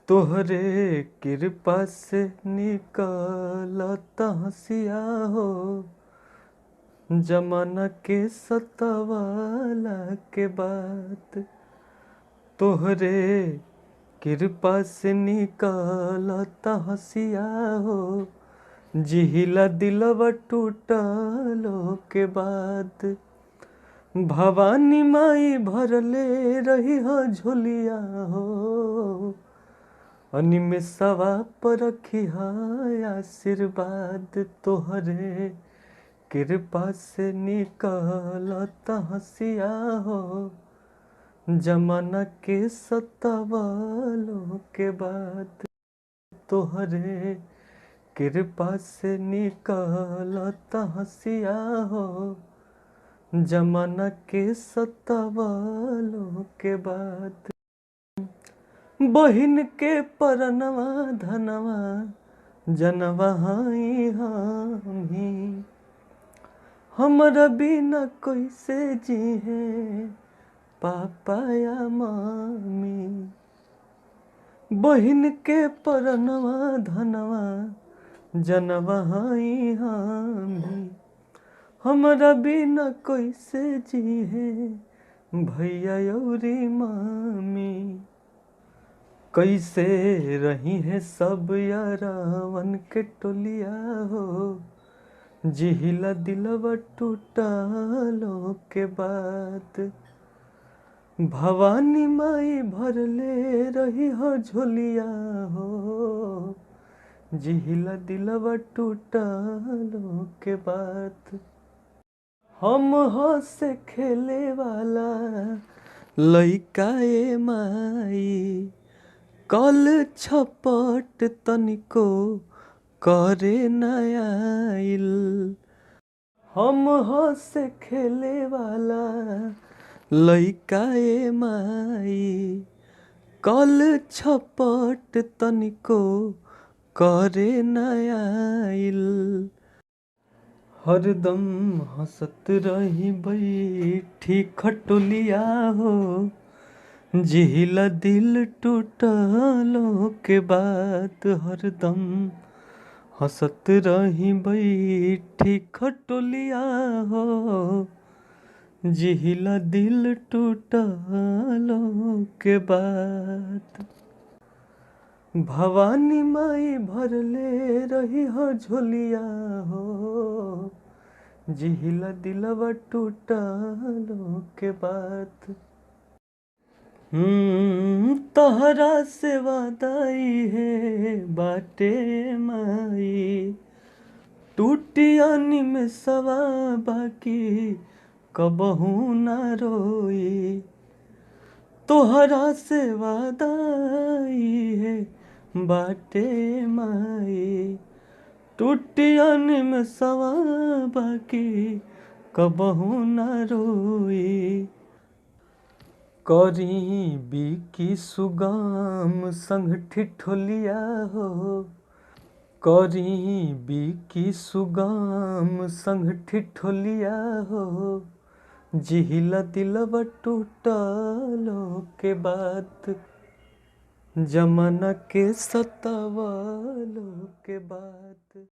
तोहरे कृपा से निकलता हंसिया हो, जमाना के सतावाला के बात। तोहरे कृपा से निकलता हंसिया हो, जिहिला दिलवा टूटलो के बाद। भवानी माई भरले रही हो झोलिया हो, अनिमेषवा पर रखी है आशीर्वाद। तोहरे कृपा से निकलता हंसिया हो, जमाना के सतावालों के बाद। तोहरे कृपा से निकलता हंसिया हो, जमाना के सतावालों के बाद। बहिन के परनवा धनवा जनवा हाई हामी, हमरा बिना कैसे जी है पापा या मामी। बहिन के परनवा धनवा जनवा हाई हामी, हमरा बिना कैसे जी है भैया यौरी मामी। कैसे रही है सब यारावन के टोलिया हो, जिहिला दिलवा टूटलो के बाद। भवानी माई भरले रही हो झोलिया हो, जिहिला दिलवा टूटलो के बाद। हम हंसे खेले वाला लइका ए माई, कल छपट तनिको करे नयाइल। हम हंसे खेले वाला लइका ए माई, कल छपट तनिको करे नयाइल। हरदम हंसत रही बैठी खटोलिया हो, जिहिला दिल टूटलो के बाद। हरदम हंसत रही बैठी खटोलिया हो, जिहिला दिल टूटलो के बाद। भवानी माई भरले रही हो झोलिया हो, जिहिला दिलवा टूटलो के बाद। तोहरा से वादाई है बाटे माई, टूटिया निमेषवा बाकी कबहू ना रोई। तोहरा से वादाई है बाटे माई, टूटिया निमेषवा बाकी कबहू ना रोई। करी बिकी सुगम संग ठिठोलिया हो, करी बिकी सुगम संग ठिठोलिया हो, जिहिला दिलवा टूटलो के बाद। जमाना के सतावालों के बाद।